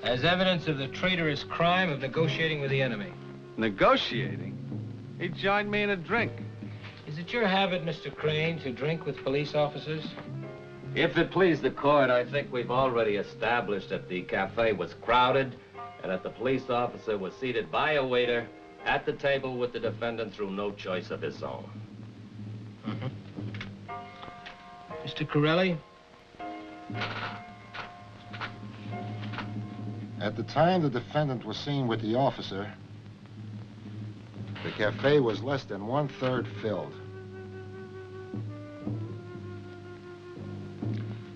As evidence of the traitorous crime of negotiating with the enemy. Negotiating? He joined me in a drink. Is it your habit, Mr. Crane, to drink with police officers? If it please the court, I think we've already established that the cafe was crowded and that the police officer was seated by a waiter at the table with the defendant through no choice of his own. Mr. Corelli? At the time the defendant was seen with the officer, the cafe was less than 1/3 filled.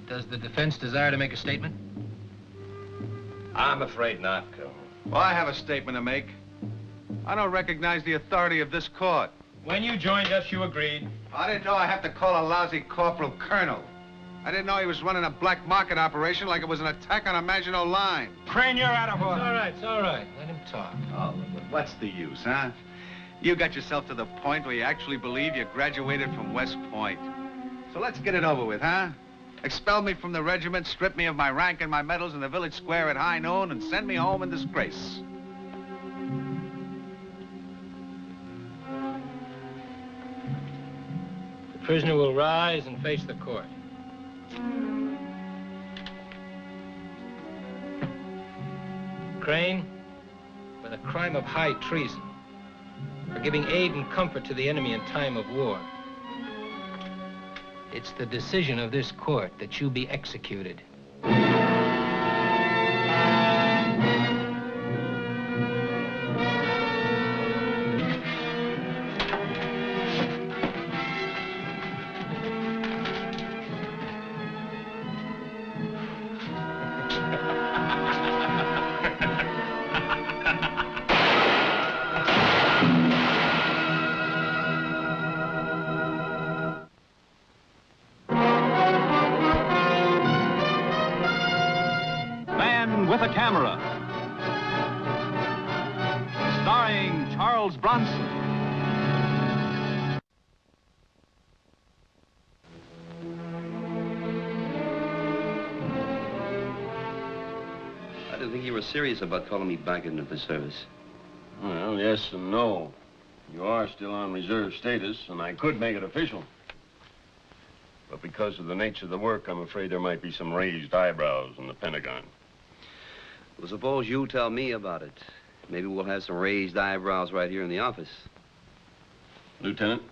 Does the defense desire to make a statement? I'm afraid not, Colonel. Well, I have a statement to make. I don't recognize the authority of this court. When you joined us, you agreed. I didn't know I have to call a lousy corporal colonel. I didn't know he was running a black market operation like it was an attack on a Maginot Line. Crane, you're out of order. It's all right. Let him talk. Oh, what's the use, huh? You got yourself to the point where you actually believe you graduated from West Point. So let's get it over with, huh? Expel me from the regiment, strip me of my rank and my medals in the village square at high noon, and send me home in disgrace. The prisoner will rise and face the court. Crane, for the crime of high treason, for giving aid and comfort to the enemy in time of war, it's the decision of this court that you be executed. With a Camera, starring Charles Bronson. I didn't think you were serious about calling me back into the service. Well, yes and no. You are still on reserve status, and I could make it official. But because of the nature of the work, I'm afraid there might be some raised eyebrows in the Pentagon. Well, suppose you tell me about it. Maybe we'll have some raised eyebrows right here in the office. Lieutenant?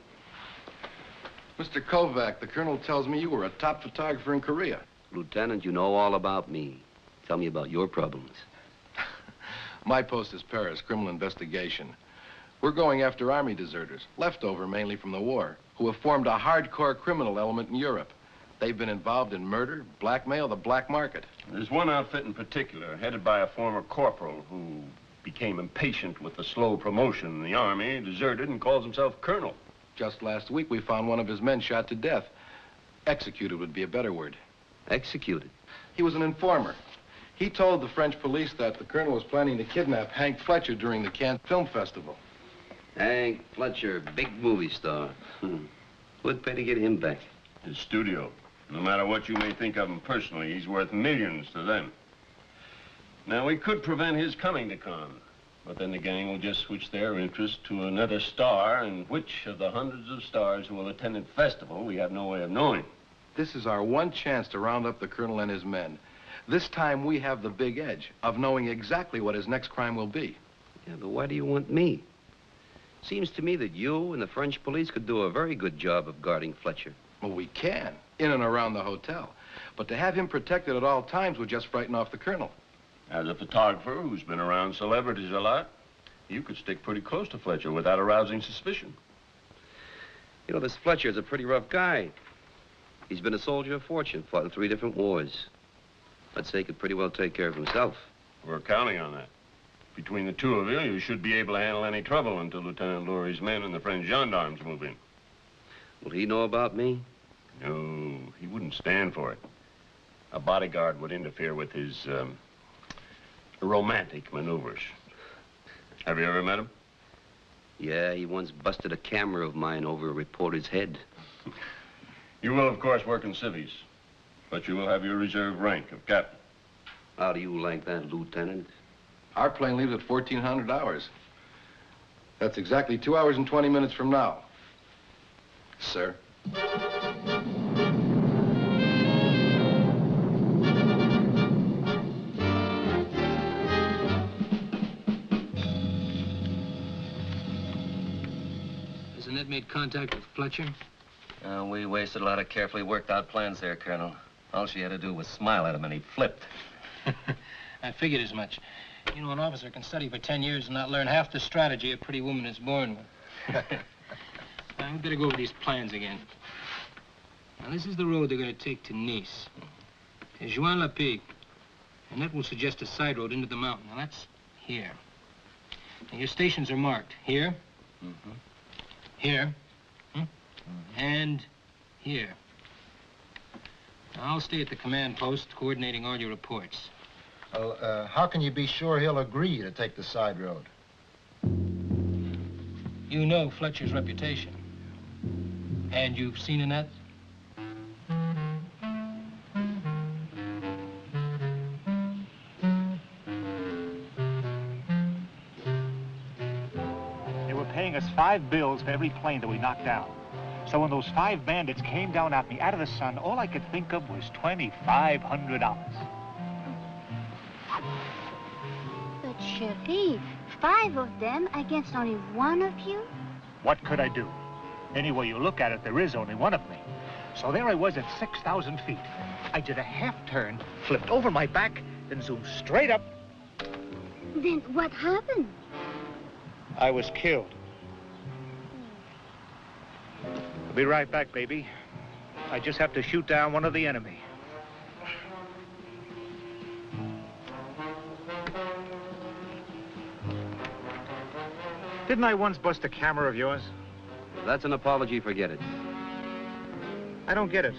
Mr. Kovac, the colonel tells me you were a top photographer in Korea. Lieutenant, you know all about me. Tell me about your problems. My post is Paris, criminal investigation. We're going after army deserters, leftover mainly from the war, who have formed a hardcore criminal element in Europe. They've been involved in murder, blackmail, the black market. There's one outfit in particular, headed by a former corporal who became impatient with the slow promotion in the army, deserted, and calls himself colonel. Just last week, we found one of his men shot to death. Executed would be a better word. Executed? He was an informer. He told the French police that the colonel was planning to kidnap Hank Fletcher during the Cannes Film Festival. Hank Fletcher, big movie star. Who'd pay to get him back? His studio. No matter what you may think of him personally, he's worth millions to them. Now, we could prevent his coming to Cannes, but then the gang will just switch their interest to another star, and which of the hundreds of stars who will attend the festival, we have no way of knowing. This is our one chance to round up the colonel and his men. This time, we have the big edge of knowing exactly what his next crime will be. Yeah, but why do you want me? Seems to me that you and the French police could do a very good job of guarding Fletcher. Well, we can, in and around the hotel. But to have him protected at all times would just frighten off the colonel. As a photographer who's been around celebrities a lot, you could stick pretty close to Fletcher without arousing suspicion. You know, this Fletcher's a pretty rough guy. He's been a soldier of fortune, fought in 3 different wars. I'd say he could pretty well take care of himself. We're counting on that. Between the two of you, you should be able to handle any trouble until Lieutenant Lurie's men and the French gendarmes move in. Will he know about me? No, he wouldn't stand for it. A bodyguard would interfere with his, romantic maneuvers. Have you ever met him? Yeah, he once busted a camera of mine over a reporter's head. You will, of course, work in civvies, but you will have your reserve rank of captain. How do you like that, Lieutenant? Our plane leaves at 1400 hours. That's exactly 2 hours and 20 minutes from now. Sir. Has Annette made contact with Fletcher? We wasted a lot of carefully worked out plans there, Colonel. All she had to do was smile at him and he flipped. I figured as much. You know, an officer can study for 10 years and not learn half the strategy a pretty woman is born with. I'm gonna go over these plans again. Now, this is the road they're gonna take to Nice. There's Juan-la-Pigue, and that will suggest a side road into the mountain. Now, that's here. Now, your stations are marked here, here, and here. Now, I'll stay at the command post, coordinating all your reports. Well, how can you be sure he'll agree to take the side road? You know Fletcher's reputation. And you've seen Annette? They were paying us 5 bills for every plane that we knocked down. So when those 5 bandits came down at me out of the sun, all I could think of was $2,500. But, Sheriff, 5 of them against only 1 of you? What could I do? Any way you look at it, there is only 1 of me. So there I was at 6,000 feet. I did a half turn, flipped over my back, then zoomed straight up. Then what happened? I was killed. I'll be right back, baby. I just have to shoot down one of the enemy. Didn't I once bust a camera of yours? If that's an apology, forget it. I don't get it.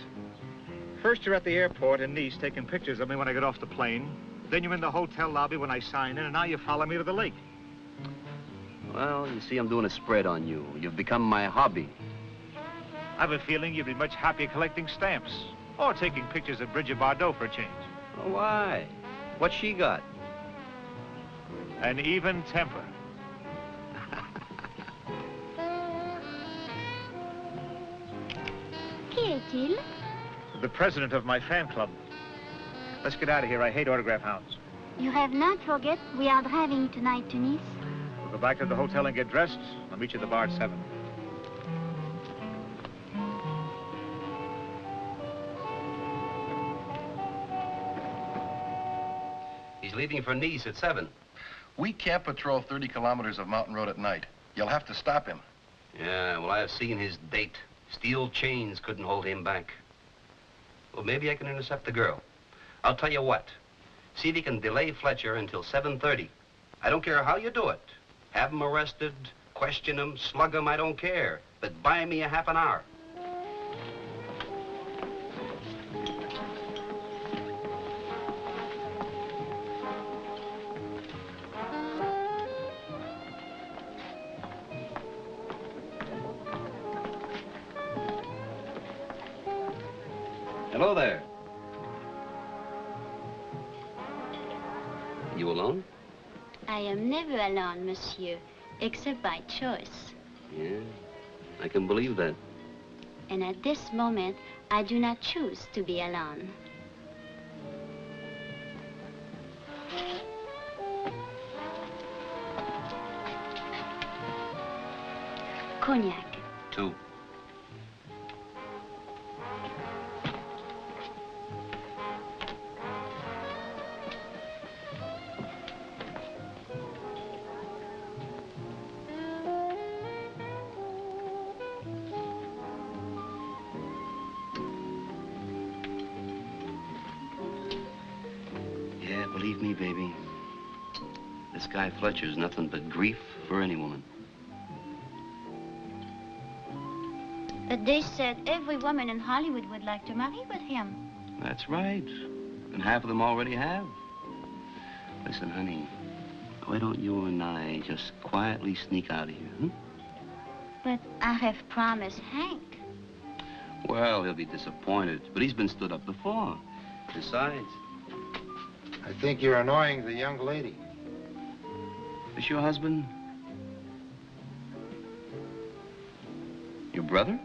First you're at the airport in Nice taking pictures of me when I get off the plane. Then you're in the hotel lobby when I sign in, and now you follow me to the lake. Well, you see, I'm doing a spread on you. You've become my hobby. I have a feeling you'd be much happier collecting stamps or taking pictures of Bridget Bardot for a change. Oh, why? What's she got? An even temper. Qui est-il? The president of my fan club. Let's get out of here. I hate autograph hounds. You have not forget we are driving tonight to Nice. We'll go back to the hotel and get dressed. I'll meet you at the bar at 7. He's leaving for Nice at 7. We can't patrol 30 kilometers of mountain road at night. You'll have to stop him. Yeah, well, I've seen his date. Steel chains couldn't hold him back. Well, maybe I can intercept the girl. I'll tell you what. See if you can delay Fletcher until 7:30. I don't care how you do it. Have him arrested, question him, slug him, I don't care. But buy me a half an hour. Hello there. You alone? I am never alone, monsieur, except by choice. Yeah, I can believe that. And at this moment, I do not choose to be alone. Cognac. 2. Yeah, believe me, baby. This guy Fletcher's nothing but grief for any woman. But they said every woman in Hollywood would like to marry with him. That's right. And half of them already have. Listen, honey, why don't you and I just quietly sneak out of here, huh? But I have promised Hank. Well, he'll be disappointed, but he's been stood up before. Besides, I think you're annoying the young lady. is your husband your brother?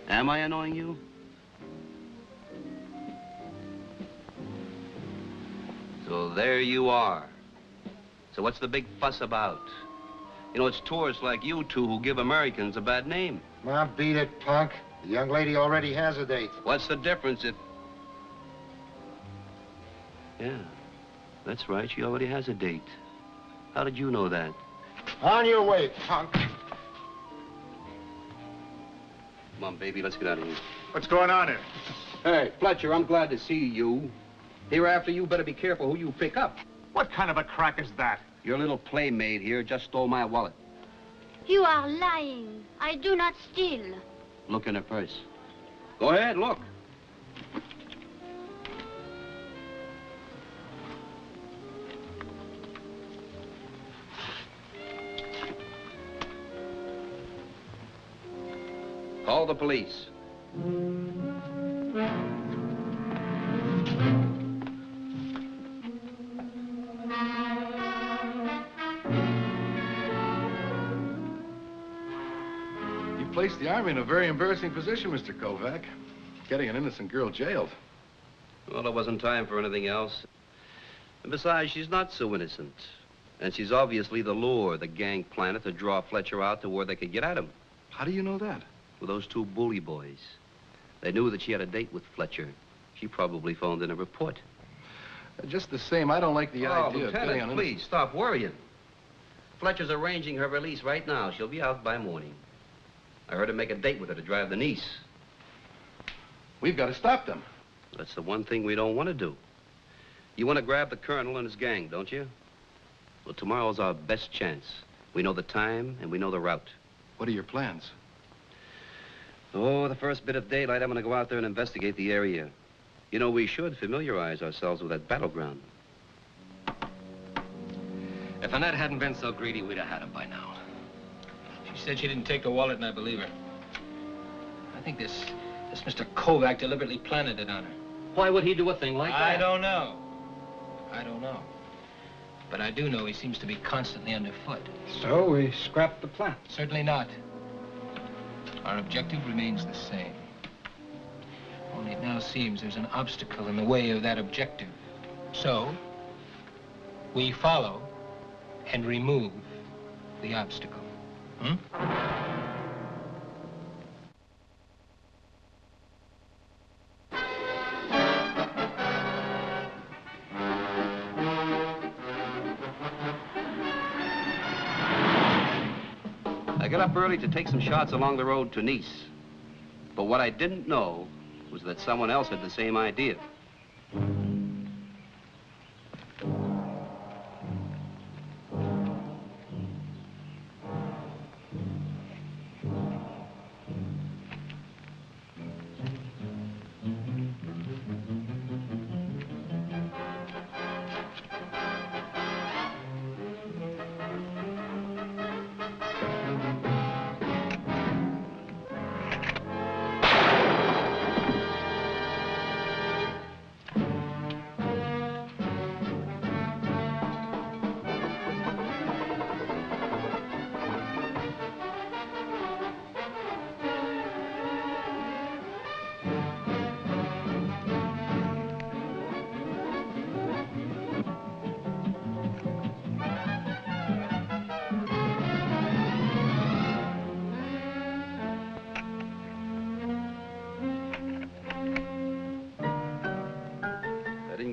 Am I annoying you? So there you are. So what's the big fuss about? You know, it's tourists like you two who give Americans a bad name. Mom, beat it, punk. The young lady already has a date. What's the difference if... Yeah, that's right. She already has a date. How did you know that? On your way, punk. Come on, baby, let's get out of here. What's going on here? Hey, Fletcher, I'm glad to see you. Hereafter, you better be careful who you pick up. What kind of a crack is that? Your little playmate here just stole my wallet. You are lying. I do not steal. Look in her purse. Go ahead, look. Call the police. Placed the Army in a very embarrassing position, Mr. Kovac. Getting an innocent girl jailed. Well, there wasn't time for anything else. And besides, she's not so innocent. And she's obviously the lure the gang planted to draw Fletcher out to where they could get at him. How do you know that? With those two bully boys. They knew that she had a date with Fletcher. She probably phoned in a report. Just the same, I don't like the idea of getting on... Please, stop worrying. Fletcher's arranging her release right now. She'll be out by morning. I heard him make a date with her to drive the niece. We've got to stop them. That's the one thing we don't want to do. You want to grab the colonel and his gang, don't you? Well, tomorrow's our best chance. We know the time and we know the route. What are your plans? Oh, the first bit of daylight, I'm going to go out there and investigate the area. You know, we should familiarize ourselves with that battleground. If Annette hadn't been so greedy, we'd have had him by now. She said she didn't take the wallet, and I believe her. I think this Mr. Kovac deliberately planted it on her. Why would he do a thing like that? I don't know. I don't know. But I do know he seems to be constantly underfoot. So we scrapped the plan. Certainly not. Our objective remains the same. Only it now seems there's an obstacle in the way of that objective. So, we follow and remove the obstacle. Hmm? I got up early to take some shots along the road to Nice. But what I didn't know was that someone else had the same idea.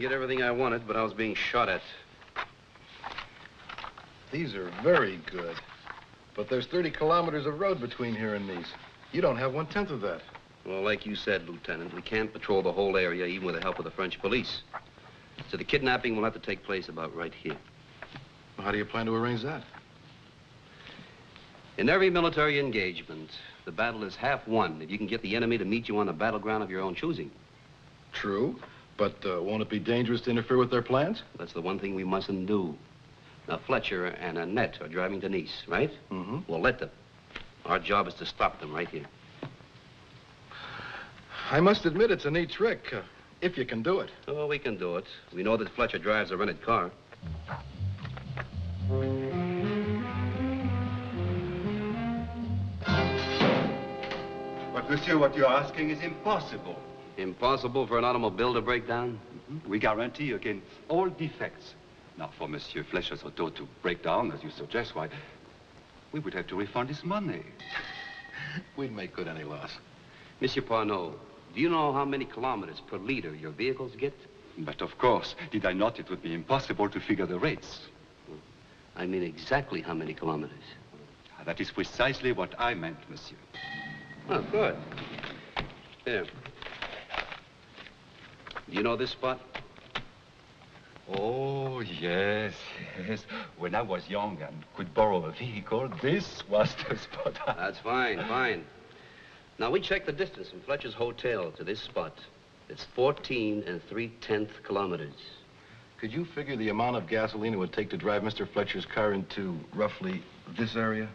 Everything I wanted, but I was being shot at. These are very good. But there's 30 kilometers of road between here and Nice. You don't have 1/10 of that. Well, like you said, Lieutenant, we can't patrol the whole area, even with the help of the French police. So the kidnapping will have to take place about right here. How do you plan to arrange that? In every military engagement, the battle is half won if you can get the enemy to meet you on a battleground of your own choosing. True. But won't it be dangerous to interfere with their plans? That's the one thing we mustn't do. Now, Fletcher and Annette are driving to Nice, right? Mm-hmm. Well, let them. Our job is to stop them right here. I must admit it's a neat trick, if you can do it. Oh, we can do it. We know that Fletcher drives a rented car. But, monsieur, what you're asking is impossible. Impossible for an automobile to break down? We guarantee against all defects. Now, for Monsieur Fletcher's auto to break down, as you suggest, why, we would have to refund his money. We'd make good any loss. Monsieur Parnot, do you know how many kilometers per liter your vehicles get? But of course, did I not, it would be impossible to figure the rates. I mean exactly how many kilometers. That is precisely what I meant, monsieur. Oh, good. Here. Do you know this spot? Oh, yes, yes. When I was young and could borrow a vehicle, this was the spot. That's fine, fine. Now, we checked the distance from Fletcher's hotel to this spot. It's 14 3/10 kilometers. Could you figure the amount of gasoline it would take to drive Mr. Fletcher's car into, roughly, this area?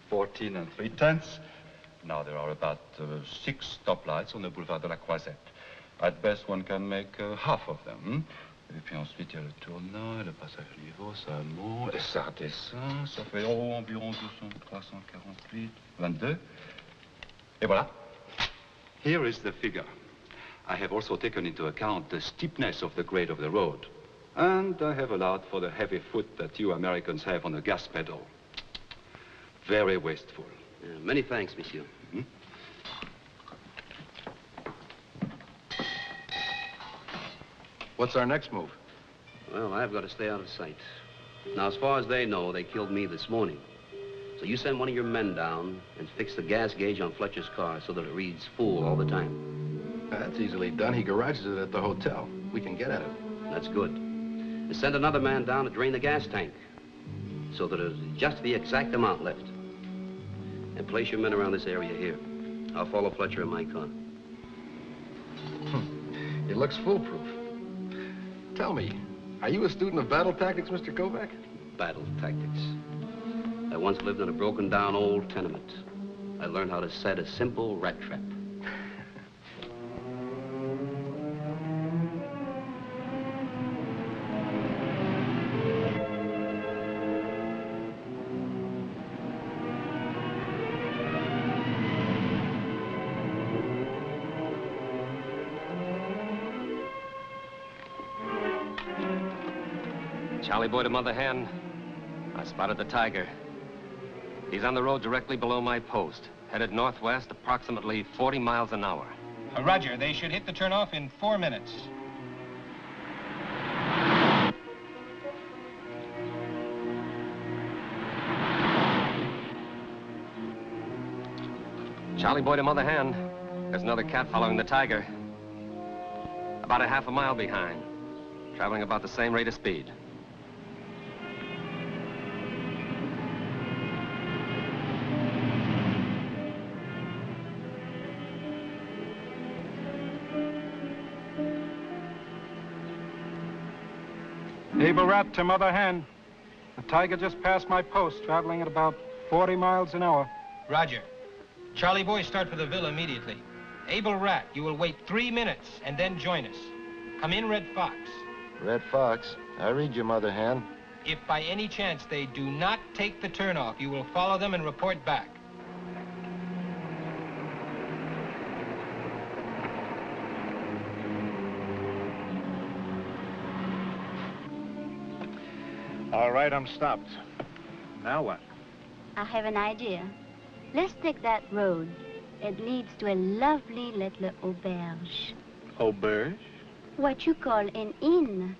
14 3/10. Now, there are about 6 stoplights on the boulevard de la Croisette. At best, one can make half of them. Et puis ensuite, il y a le tournant, le passage à niveau, ça monte, et ça redescend. Ça fait environ 200, 348, 22. Et voilà. Here is the figure. I have also taken into account the steepness of the grade of the road. And I have allowed for the heavy foot that you Americans have on the gas pedal. Very wasteful. Many thanks, monsieur. What's our next move? Well, I've got to stay out of sight. Now, as far as they know, they killed me this morning. So you send one of your men down and fix the gas gauge on Fletcher's car so that it reads full all the time. That's easily done. He garages it at the hotel. We can get at it. That's good. And send another man down to drain the gas tank so that there's just the exact amount left. And place your men around this area here. I'll follow Fletcher in my car. It looks foolproof. Tell me, are you a student of battle tactics, Mr. Kovac? Battle tactics. I once lived in a broken-down old tenement. I learned how to set a simple rat trap. Charlie Boy to Mother Hen, I spotted the tiger. He's on the road directly below my post, headed northwest approximately 40 miles an hour. Roger, they should hit the turnoff in 4 minutes. Charlie Boy to Mother Hen, there's another cat following the tiger. About a half a mile behind, traveling about the same rate of speed. Able Rat to Mother Hen. The tiger just passed my post, traveling at about 40 miles an hour. Roger. Charlie Boy, start for the villa immediately. Able Rat, you will wait 3 minutes and then join us. Come in, Red Fox. Red Fox, I read you, Mother Hen. If by any chance they do not take the turnoff, you will follow them and report back. All right, I'm stopped. Now what? I have an idea. Let's take that road. It leads to a lovely little auberge. Auberge? What you call an inn.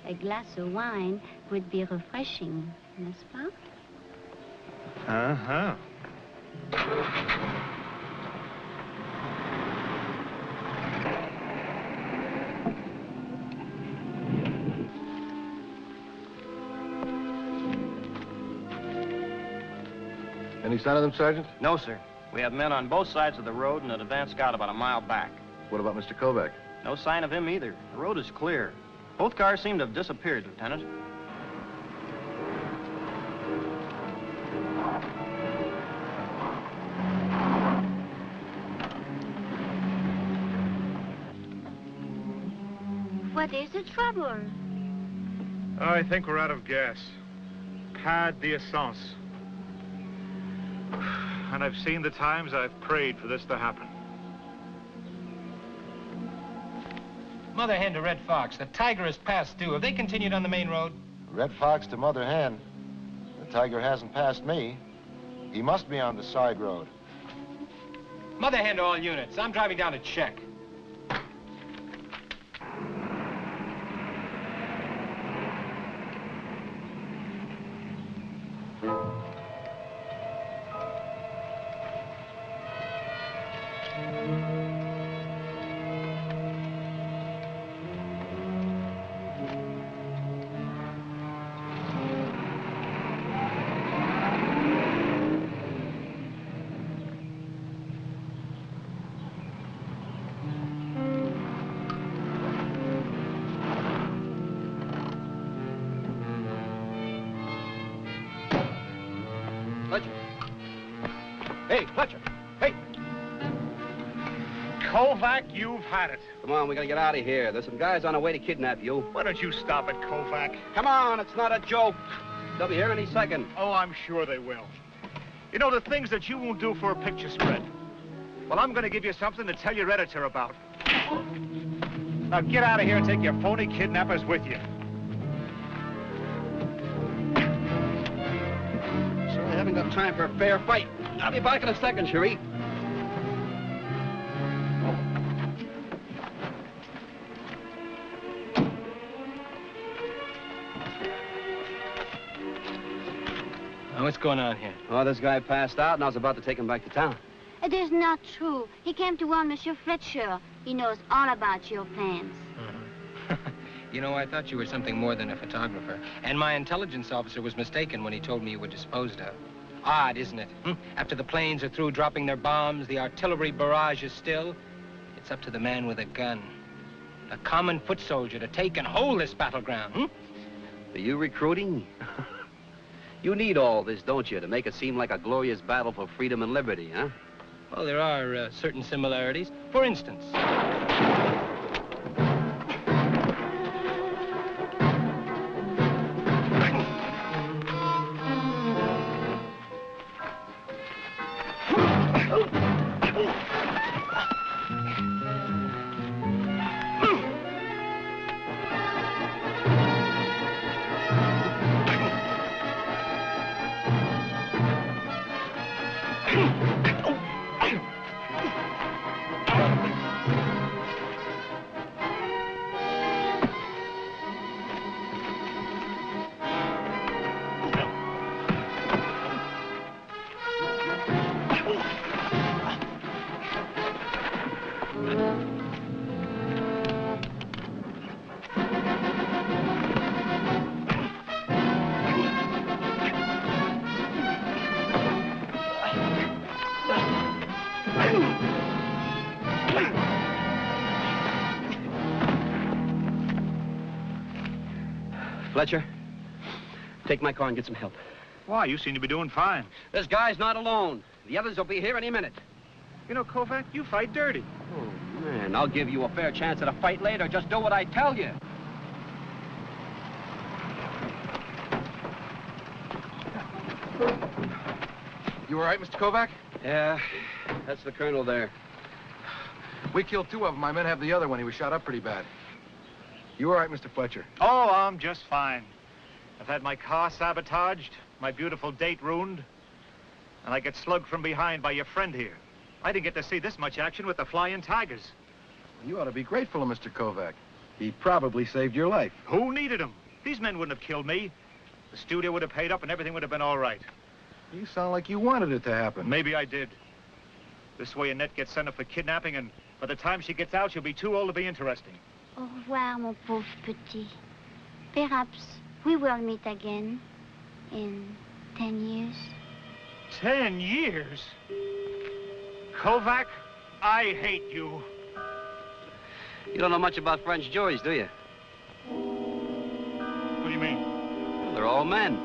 A glass of wine would be refreshing, n'est-ce pas? Uh-huh. Any sign of them, Sergeant? No, sir. We have men on both sides of the road and an advance scout about a mile back. What about Mr. Kovac? No sign of him either. The road is clear. Both cars seem to have disappeared, Lieutenant. What is the trouble? I think we're out of gas. Pas d'essence. And I've seen the times I've prayed for this to happen. Mother Hen to Red Fox. The Tiger has passed due. Have they continued on the main road? Red Fox to Mother Hen. The Tiger hasn't passed me. He must be on the side road. Mother Hen to all units. I'm driving down to check. Fletcher. Hey, Fletcher. Hey. Kovac, you've had it. Come on, we gotta get out of here. There's some guys on our way to kidnap you. Why don't you stop it, Kovac? Come on, it's not a joke. They'll be here any second. Oh, I'm sure they will. You know, the things that you won't do for a picture spread. Well, I'm gonna give you something to tell your editor about. Now get out of here and take your phony kidnappers with you. I haven't got time for a fair fight. I'll be back in a second, Cherie. What's going on here? Oh, this guy passed out, and I was about to take him back to town. It is not true. He came to warn Monsieur Fletcher. He knows all about your plans. You know, I thought you were something more than a photographer. And my intelligence officer was mistaken when he told me you were disposed of. Odd, isn't it? After the planes are through dropping their bombs, the artillery barrage is still. It's up to the man with a gun, a common foot soldier, to take and hold this battleground. Are you recruiting? You need all this, don't you, to make it seem like a glorious battle for freedom and liberty, huh? Well, there are certain similarities. For instance... Fletcher, take my car and get some help. Why, you seem to be doing fine. This guy's not alone. The others will be here any minute. You know, Kovac, you fight dirty. Oh, man, I'll give you a fair chance at a fight later. Just do what I tell you. You all right, Mr. Kovac? Yeah, that's the colonel there. We killed 2 of them. My men have the other one. He was shot up pretty bad. You all right, Mr. Fletcher? Oh, I'm just fine. I've had my car sabotaged, my beautiful date ruined, and I get slugged from behind by your friend here. I didn't get to see this much action with the Flying Tigers. You ought to be grateful to Mr. Kovac. He probably saved your life. Who needed him? These men wouldn't have killed me. The studio would have paid up and everything would have been all right. You sound like you wanted it to happen. Maybe I did. This way Annette gets sent up for kidnapping, and by the time she gets out, she'll be too old to be interesting. Au revoir, mon pauvre petit. Perhaps we will meet again in 10 years. 10 years? Kovac, I hate you. You don't know much about French juries, do you? What do you mean? Well, they're all men.